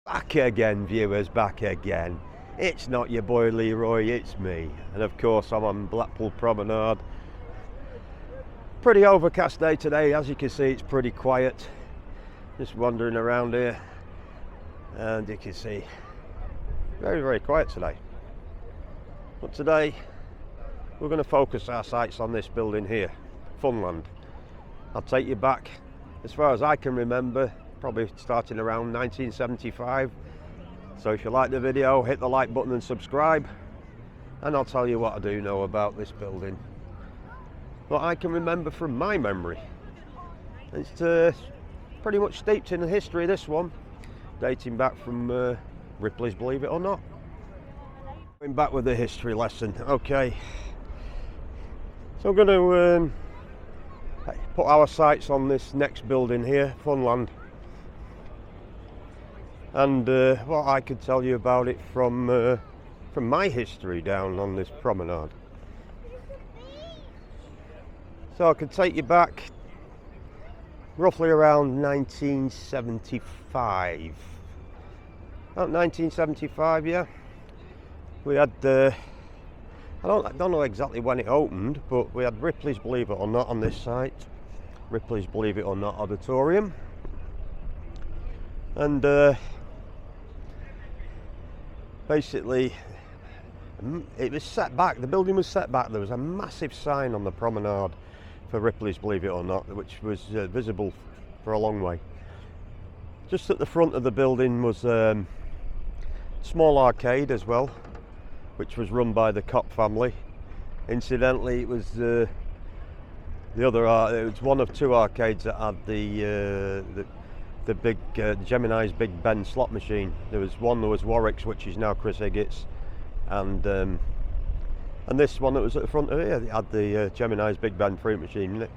Back again, viewers, back again. It's not your boy Leroy, it's me. And of course I'm on Blackpool Promenade. Pretty overcast day today, as you can see it's pretty quiet. Just wandering around here. And you can see, very quiet today. But today, we're going to focus our sights on this building here, Funland. I'll take you back, as far as I can remember, probably starting around 1975. So if you like the video, hit the like button and subscribe, and I'll tell you what I do know about this building. What I can remember from my memory. It's pretty much steeped in the history, this one, dating back from Ripley's Believe It or Not. Going back with the history lesson, okay. So I'm going to put our sights on this next building here, Funland. And what I could tell you about it from my history down on this promenade. So I could take you back roughly around 1975. About 1975, yeah. We had I don't know exactly when it opened, but we had Ripley's Believe It or Not on this site. Ripley's Believe It or Not Auditorium. And basically, it was set back, the building was set back. There was a massive sign on the promenade for Ripley's Believe It or Not, which was visible for a long way. Just at the front of the building was a small arcade as well, which was run by the Kopp family. Incidentally, it was it was one of two arcades that had the big Gemini's Big Ben slot machine. There was Warwick's, which is now Chris Higgitt's, and this one that was at the front of here, it had the Gemini's Big Ben fruit machine.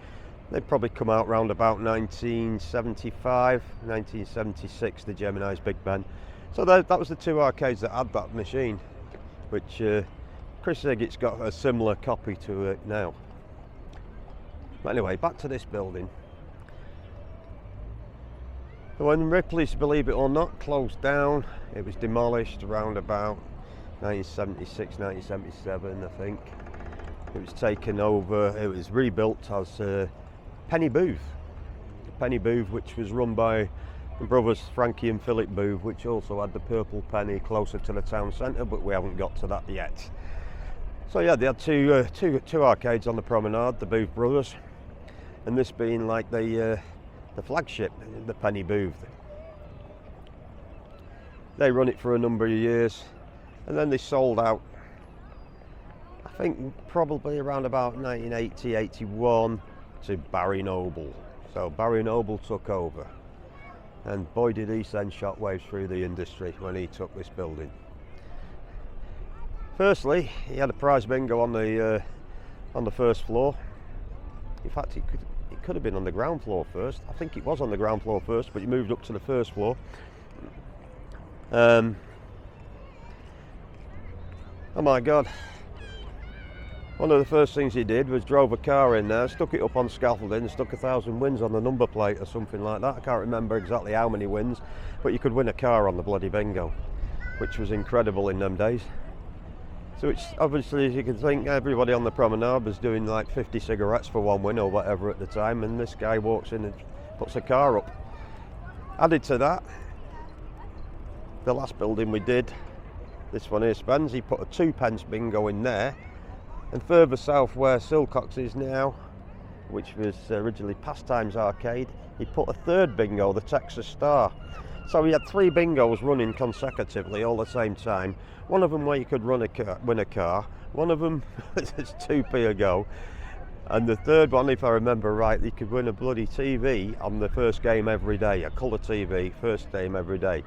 They'd probably come out round about 1975, 1976, the Gemini's Big Ben. So that was the two arcades that had that machine, which Chris Higgitt's got a similar copy to it now. But anyway, back to this building. When Ripley's Believe It or Not closed down, it was demolished around about 1976, 1977, I think. It was taken over, it was rebuilt as Penny Booth. Penny Booth, which was run by the brothers Frankie and Philip Booth, which also had the Purple Penny closer to the town centre, but we haven't got to that yet. So yeah, they had two arcades on the promenade, the Booth brothers, and this being like the flagship, the Penny Booth. They run it for a number of years, and then they sold out, I think probably around about 1980, 81, to Barry Noble. So Barry Noble took over, and boy did he send shockwaves through the industry when he took this building. Firstly, he had a prize bingo on the first floor. In fact, it could have been on the ground floor first. I think it was on the ground floor first, but he moved up to the first floor. Oh my God. One of the first things he did was drove a car in there, stuck it up on scaffolding and stuck 1,000 wins on the number plate or something like that. I can't remember exactly how many wins, but you could win a car on the bloody bingo, which was incredible in them days. So it's obviously, as you can think, everybody on the promenade was doing like 50 cigarettes for one win or whatever at the time, and this guy walks in and puts a car up. Added to that, the last building we did, this one here, Spence, he put a 2p bingo in there, and further south where Silcox is now, which was originally Pastimes Arcade, he put a third bingo, the Texas Star. So we had 3 bingos running consecutively all the same time. One of them where you could win a car. One of them it's 2p a go. And the third one, if I remember right, you could win a bloody TV on the first game every day, a colour TV, first game every day.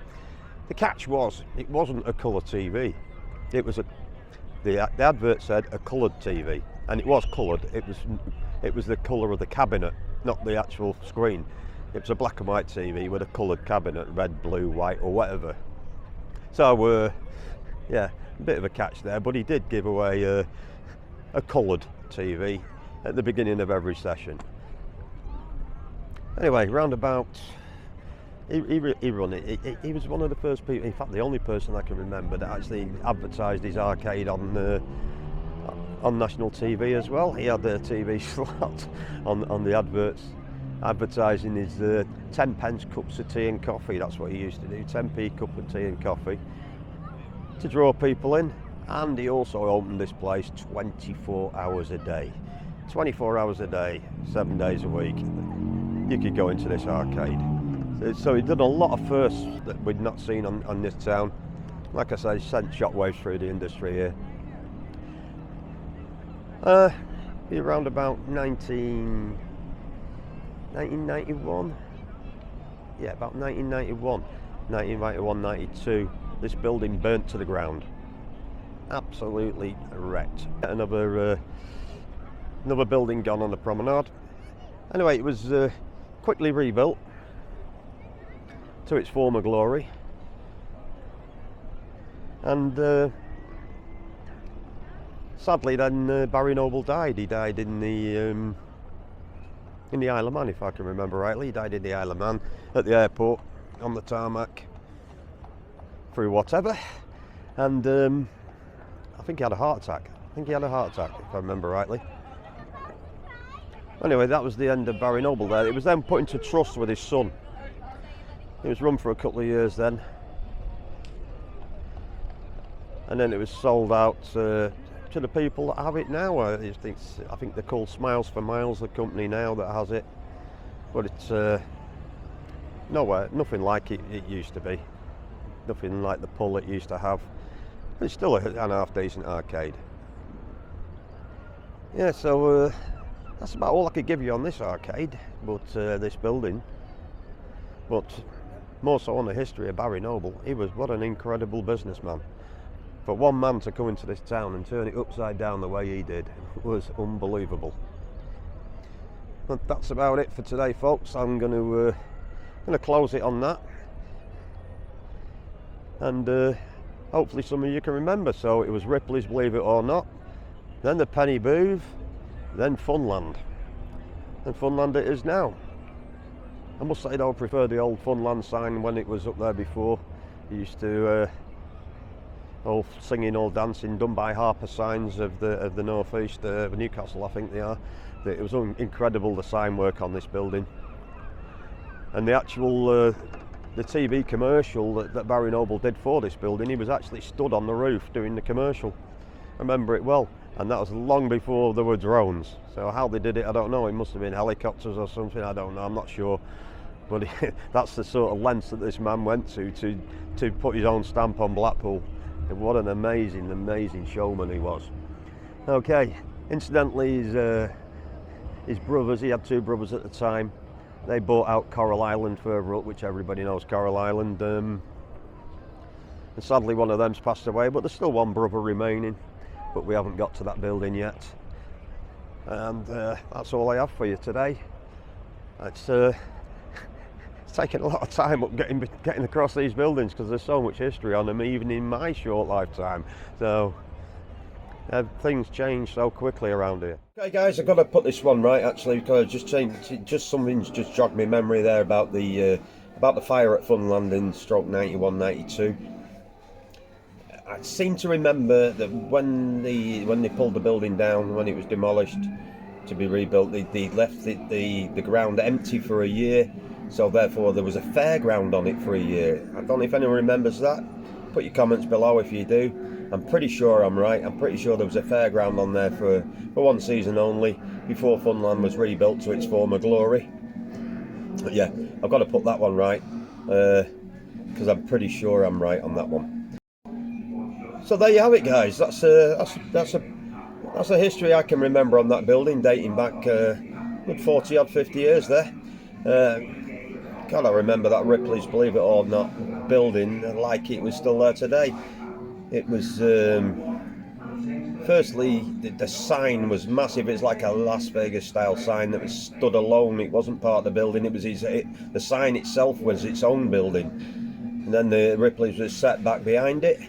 The catch was, it wasn't a colour TV. It was the advert said a coloured TV, and it was coloured. It was the colour of the cabinet, not the actual screen. It was a black and white TV with a coloured cabinet, red, blue, white, or whatever. So, yeah, a bit of a catch there, but he did give away a coloured TV at the beginning of every session. Anyway, round about He run it. He was one of the first people, in fact the only person I can remember that actually advertised his arcade on national TV as well. He had a TV slot on the adverts advertising his 10 pence cups of tea and coffee. That's what he used to do, 10p cup of tea and coffee to draw people in. And he also opened this place 24 hours a day. 24 hours a day, 7 days a week. You could go into this arcade. So he did a lot of firsts that we'd not seen on this town. Like I say, he sent shockwaves through the industry here. Around about 1991. Yeah, about 1991. 1991, 92. This building burnt to the ground. Absolutely wrecked. Another building gone on the promenade. Anyway, it was quickly rebuilt to its former glory, and sadly then Barry Noble died. He died in the Isle of Man, if I can remember rightly. He died in the Isle of Man at the airport on the tarmac through whatever, and I think he had a heart attack. If I remember rightly. Anyway, that was the end of Barry Noble there. It was then put into trust with his son. It was run for a couple of years then, and then it was sold out to the people that have it now. I think they're called Smiles for Miles, the company now that has it, but it's nothing like it used to be, nothing like the pull it used to have. But it's still an half decent arcade. Yeah, so that's about all I could give you on this arcade, but this building. But more so on the history of Barry Noble. What an incredible businessman. For one man to come into this town and turn it upside down the way he did was unbelievable. But that's about it for today, folks. I'm going to close it on that, and hopefully some of you can remember. So it was Ripley's, believe it or not, then the Penny Booth, then Funland, and Funland it is now. I must say though, I prefer the old Funland sign when it was up there before. It used to all singing, all dancing, done by Harper Signs of the North East, Newcastle I think they are. It was incredible, the sign work on this building, and the actual the TV commercial that Barry Noble did for this building. He was actually stood on the roof doing the commercial. I remember it well, and that was long before there were drones. So how they did it, I don't know. It must have been helicopters or something, I don't know, I'm not sure. But that's the sort of lengths that this man went to put his own stamp on Blackpool. And what an amazing showman he was. Okay, incidentally, his brothers, he had two brothers at the time, they bought out Coral Island further up, which everybody knows Coral Island. And sadly one of them's passed away, but there's still one brother remaining, but we haven't got to that building yet. And that's all I have for you today. It's taken a lot of time up getting across these buildings because there's so much history on them, even in my short lifetime. So things change so quickly around here. Okay guys, I've got to put this one right actually, because something's just jogged my memory there about the fire at Funland in stroke 91, 92. I seem to remember that when they pulled the building down, when it was demolished to be rebuilt, they left the ground empty for a year. So therefore there was a fairground on it for a year. I don't know if anyone remembers that. Put your comments below if you do. I'm pretty sure I'm right. I'm pretty sure there was a fairground on there for one season only before Funland was rebuilt to its former glory. But yeah, I've got to put that one right because I'm pretty sure I'm right on that one. So there you have it, guys. That's a history I can remember on that building, dating back good 40 odd 50 years there. God, I remember that Ripley's, believe it or not, building like it was still there today. It was, firstly, the sign was massive. It's like a Las Vegas style sign that was stood alone. It wasn't part of the building. It was the sign itself was its own building. And then the Ripley's was set back behind it.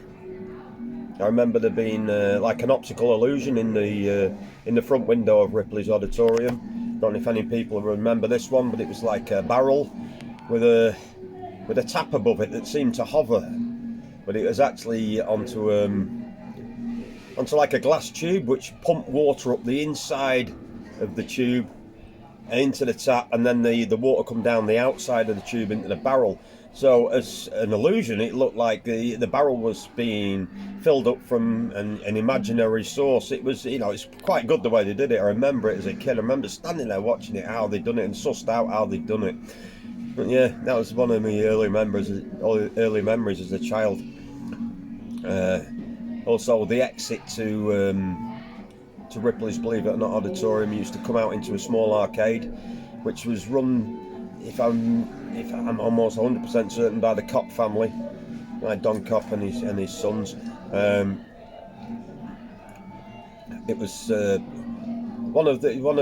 I remember there being like an optical illusion in the front window of Ripley's Auditorium. Don't know if any people remember this one, but it was like a barrel with a with a tap above it that seemed to hover, but it was actually onto like a glass tube which pumped water up the inside of the tube into the tap, and then the water come down the outside of the tube into the barrel. So as an illusion, it looked like the barrel was being filled up from an imaginary source. It was, you know, it's quite good the way they did it. I remember it as a kid. I remember standing there watching it, how they'd done it, and sussed out how they'd done it. But yeah, that was one of my early memories as a child. Also, the exit to Ripley's Believe It or Not Auditorium used to come out into a small arcade, which was run, if I'm almost 100% certain, by the Kopp family, by Don Kopp and his sons. It was one of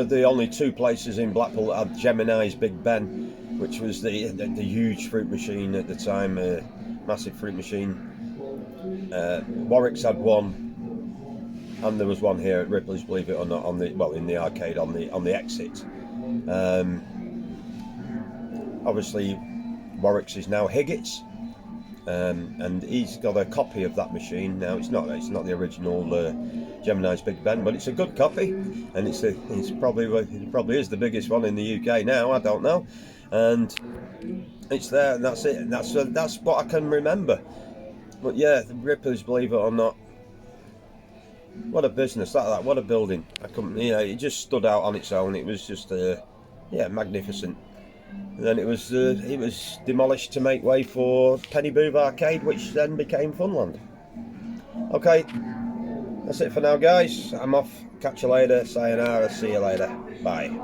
the only two places in Blackpool that had Gemini's Big Ben, which was the huge fruit machine at the time, massive fruit machine. Warwick's had one, and there was one here at Ripley's Believe It or Not in the arcade on the exit. Obviously, Warwick's is now Higgett's, and he's got a copy of that machine now. It's not the original Gemini's Big Ben, but it's a good copy, and it probably is the biggest one in the UK now. I don't know, and it's there, and that's it. And that's what I can remember. But yeah, Ripley's Believe It or Not. What a business that! What a building! It just stood out on its own. It was just, magnificent. And then it was demolished to make way for Penny Booth Arcade, which then became Funland. Okay, that's it for now, guys. I'm off. Catch you later. Sayonara. See you later. Bye.